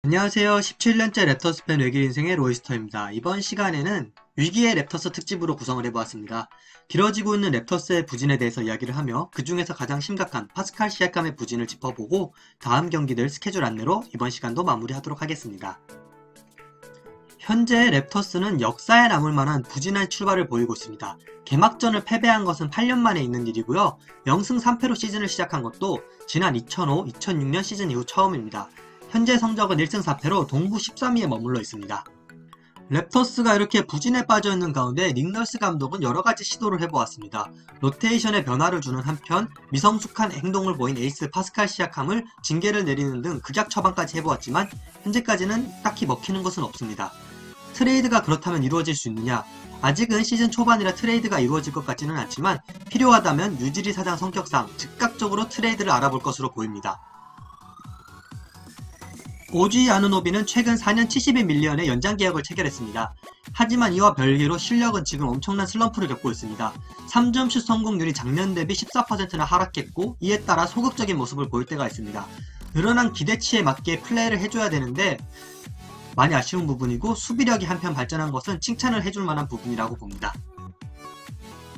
안녕하세요. 17년째 랩터스 팬 외길 인생의 로이스터입니다. 이번 시간에는 위기의 랩터스 특집으로 구성을 해보았습니다. 길어지고 있는 랩터스의 부진에 대해서 이야기를 하며 그 중에서 가장 심각한 파스칼 시아캄의 부진을 짚어보고 다음 경기들 스케줄 안내로 이번 시간도 마무리하도록 하겠습니다. 현재 랩터스는 역사에 남을 만한 부진한 출발을 보이고 있습니다. 개막전을 패배한 것은 8년 만에 있는 일이고요. 0승 3패로 시즌을 시작한 것도 지난 2005-2006년 시즌 이후 처음입니다. 현재 성적은 1승 4패로 동부 13위에 머물러 있습니다. 랩터스가 이렇게 부진에 빠져있는 가운데 닉 널스 감독은 여러가지 시도를 해보았습니다. 로테이션에 변화를 주는 한편 미성숙한 행동을 보인 에이스 파스칼 시아캄을 징계를 내리는 등 극약 처방까지 해보았지만 현재까지는 딱히 먹히는 것은 없습니다. 트레이드가 그렇다면 이루어질 수 있느냐? 아직은 시즌 초반이라 트레이드가 이루어질 것 같지는 않지만 필요하다면 유지리 사장 성격상 즉각적으로 트레이드를 알아볼 것으로 보입니다. 오지 아누노비는 최근 4년 72밀리언의 연장 계약을 체결했습니다. 하지만 이와 별개로 실력은 지금 엄청난 슬럼프를 겪고 있습니다. 3점슛 성공률이 작년 대비 14%나 하락했고 이에 따라 소극적인 모습을 보일 때가 있습니다. 늘어난 기대치에 맞게 플레이를 해줘야 되는데 많이 아쉬운 부분이고 수비력이 한편 발전한 것은 칭찬을 해줄 만한 부분이라고 봅니다.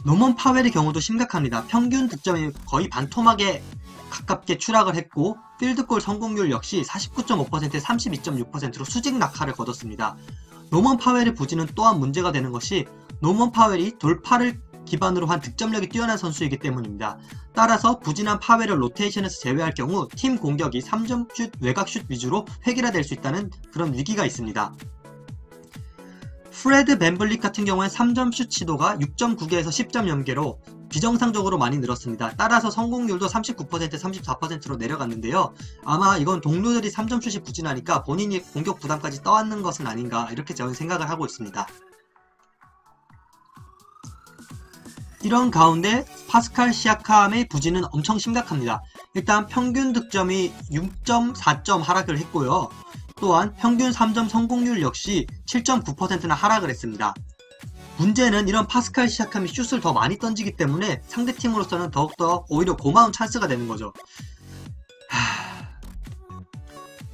노먼 파웰의 경우도 심각합니다. 평균 득점이 거의 반토막에 가깝게 추락을 했고 필드골 성공률 역시 49.5%에 32.6%로 수직 낙하를 거뒀습니다. 노먼 파웰의 부진은 또한 문제가 되는 것이 노먼 파웰이 돌파를 기반으로 한 득점력이 뛰어난 선수이기 때문입니다. 따라서 부진한 파웰을 로테이션에서 제외할 경우 팀 공격이 3점슛, 외곽슛 위주로 획일화될 수 있다는 그런 위기가 있습니다. 프레드 벤블릿 같은 경우엔 3점슛 시도가 6.9개에서 10점 연계로 비정상적으로 많이 늘었습니다. 따라서 성공률도 39%, 34%로 내려갔는데요. 아마 이건 동료들이 3점슛이 부진하니까 본인이 공격 부담까지 떠안는 것은 아닌가 이렇게 저는 생각을 하고 있습니다. 이런 가운데 파스칼 시아캄의 부진은 엄청 심각합니다. 일단 평균 득점이 6.4점 하락을 했고요. 또한 평균 3점 성공률 역시 7.9%나 하락을 했습니다. 문제는 이런 파스칼 시아캄이 슛을 더 많이 던지기 때문에 상대팀으로서는 더욱더 오히려 고마운 찬스가 되는 거죠.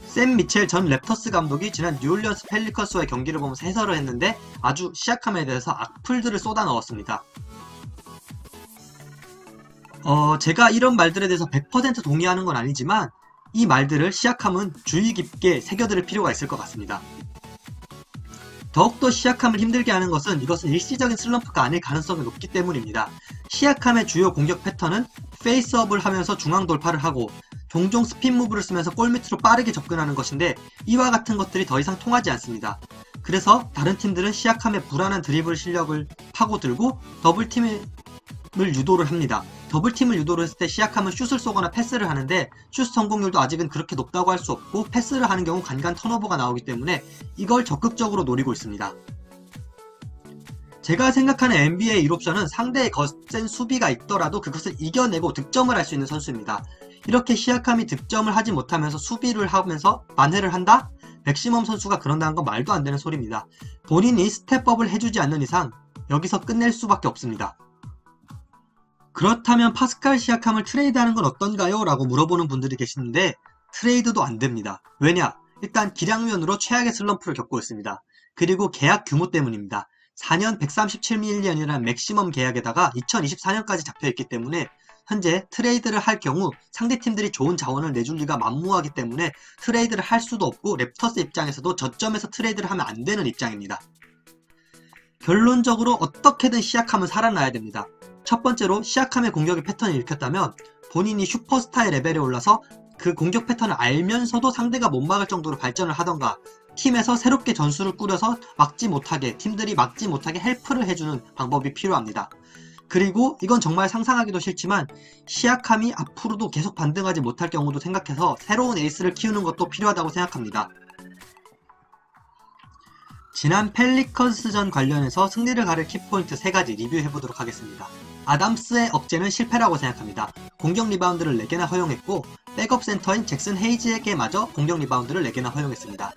샘 미첼 전 랩터스 감독이 지난 뉴올리언스 펠리컨스와의 경기를 보면서 해설을 했는데 아주 시아캄에 대해서 악플들을 쏟아 넣었습니다. 제가 이런 말들에 대해서 100% 동의하는 건 아니지만 이 말들을 시아캄은 주의 깊게 새겨들을 필요가 있을 것 같습니다. 더욱더 시아캄을 힘들게 하는 것은 이것은 일시적인 슬럼프가 아닐 가능성이 높기 때문입니다. 시아캄의 주요 공격 패턴은 페이스업을 하면서 중앙 돌파를 하고 종종 스핀 무브를 쓰면서 골 밑으로 빠르게 접근하는 것인데 이와 같은 것들이 더 이상 통하지 않습니다. 그래서 다른 팀들은 시아캄의 불안한 드리블 실력을 파고들고 더블팀을 유도를 합니다. 더블팀을 유도를 했을 때 시아캄은 슛을 쏘거나 패스를 하는데 슛 성공률도 아직은 그렇게 높다고 할 수 없고 패스를 하는 경우 간간 턴오버가 나오기 때문에 이걸 적극적으로 노리고 있습니다. 제가 생각하는 NBA 1옵션은 상대의 거센 수비가 있더라도 그것을 이겨내고 득점을 할 수 있는 선수입니다. 이렇게 시아캄이 득점을 하지 못하면서 수비를 하면서 만회를 한다? 맥시멈 선수가 그런다는 건 말도 안 되는 소리입니다. 본인이 스텝업을 해주지 않는 이상 여기서 끝낼 수밖에 없습니다. 그렇다면 파스칼 시아캄을 트레이드하는 건 어떤가요? 라고 물어보는 분들이 계시는데 트레이드도 안 됩니다. 왜냐? 일단 기량면으로 최악의 슬럼프를 겪고 있습니다. 그리고 계약 규모 때문입니다. 4년 137밀리언이라는 맥시멈 계약에다가 2024년까지 잡혀있기 때문에 현재 트레이드를 할 경우 상대팀들이 좋은 자원을 내줄 리가 만무하기 때문에 트레이드를 할 수도 없고 랩터스 입장에서도 저점에서 트레이드를 하면 안 되는 입장입니다. 결론적으로 어떻게든 시아캄은 살아나야 됩니다. 첫 번째로 시아캄의 공격의 패턴을 읽혔다면 본인이 슈퍼스타의 레벨에 올라서 그 공격 패턴을 알면서도 상대가 못 막을 정도로 발전을 하던가 팀에서 새롭게 전술을 꾸려서 팀들이 막지 못하게 헬프를 해주는 방법이 필요합니다. 그리고 이건 정말 상상하기도 싫지만 시아캄이 앞으로도 계속 반등하지 못할 경우도 생각해서 새로운 에이스를 키우는 것도 필요하다고 생각합니다. 지난 펠리컨스전 관련해서 승리를 가를 키포인트 3가지 리뷰해보도록 하겠습니다. 아담스의 억제는 실패라고 생각합니다. 공격 리바운드를 4개나 허용했고 백업 센터인 잭슨 헤이즈에게마저 공격 리바운드를 4개나 허용했습니다.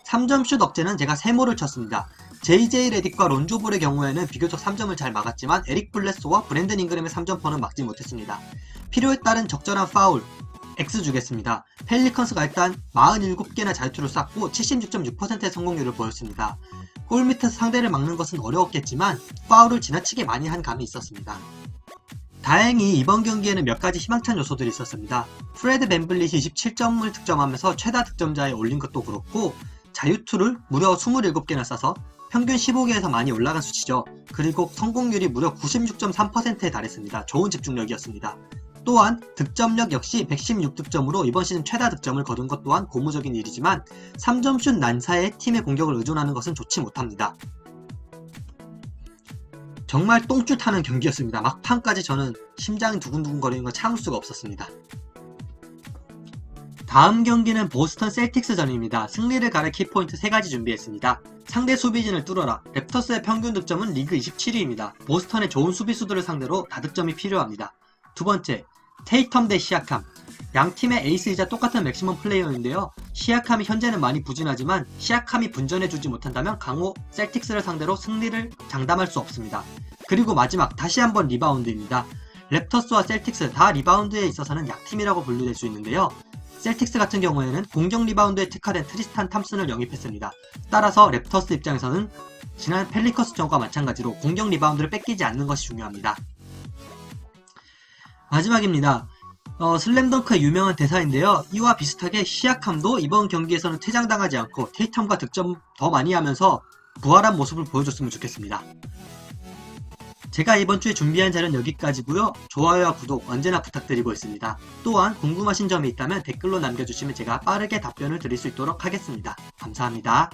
3점슛 억제는 제가 3모를 쳤습니다. JJ 레딕과 론조볼의 경우에는 비교적 3점을 잘 막았지만 에릭 블레소와 브랜든 잉그램의 3점퍼는 막지 못했습니다. 필요에 따른 적절한 파울, X 주겠습니다. 펠리컨스가 일단 47개나 자유투를 쐈고 76.6%의 성공률을 보였습니다. 골 밑에서 상대를 막는 것은 어려웠겠지만 파울을 지나치게 많이 한 감이 있었습니다. 다행히 이번 경기에는 몇 가지 희망찬 요소들이 있었습니다. 프레드 밴블릿이 27점을 득점하면서 최다 득점자에 올린 것도 그렇고 자유투를 무려 27개나 쏴서 평균 15개에서 많이 올라간 수치죠. 그리고 성공률이 무려 96.3%에 달했습니다. 좋은 집중력이었습니다. 또한 득점력 역시 116득점으로 이번 시즌 최다 득점을 거둔 것 또한 고무적인 일이지만 3점슛 난사에 팀의 공격을 의존하는 것은 좋지 못합니다. 정말 똥줄타는 경기였습니다. 막판까지 저는 심장이 두근두근 거리는 걸 참을 수가 없었습니다. 다음 경기는 보스턴 셀틱스전입니다. 승리를 가를 키포인트 3가지 준비했습니다. 상대 수비진을 뚫어라. 랩터스의 평균 득점은 리그 27위입니다. 보스턴의 좋은 수비수들을 상대로 다득점이 필요합니다. 두 번째, 테이텀 대 시아캄. 양 팀의 에이스이자 똑같은 맥시멈 플레이어인데요. 시아캄이 현재는 많이 부진하지만 시아캄이 분전해주지 못한다면 강호 셀틱스를 상대로 승리를 장담할 수 없습니다. 그리고 마지막 다시 한번 리바운드입니다. 랩터스와 셀틱스 다 리바운드에 있어서는 약팀이라고 분류될 수 있는데요. 셀틱스 같은 경우에는 공격 리바운드에 특화된 트리스탄 탐슨을 영입했습니다. 따라서 랩터스 입장에서는 지난 펠리커스전과 마찬가지로 공격 리바운드를 뺏기지 않는 것이 중요합니다. 마지막입니다. 슬램덩크의 유명한 대사인데요. 이와 비슷하게 시아캄도 이번 경기에서는 퇴장당하지 않고 테이텀과 득점 더 많이 하면서 부활한 모습을 보여줬으면 좋겠습니다. 제가 이번 주에 준비한 자료는 여기까지고요. 좋아요와 구독 언제나 부탁드리고 있습니다. 또한 궁금하신 점이 있다면 댓글로 남겨주시면 제가 빠르게 답변을 드릴 수 있도록 하겠습니다. 감사합니다.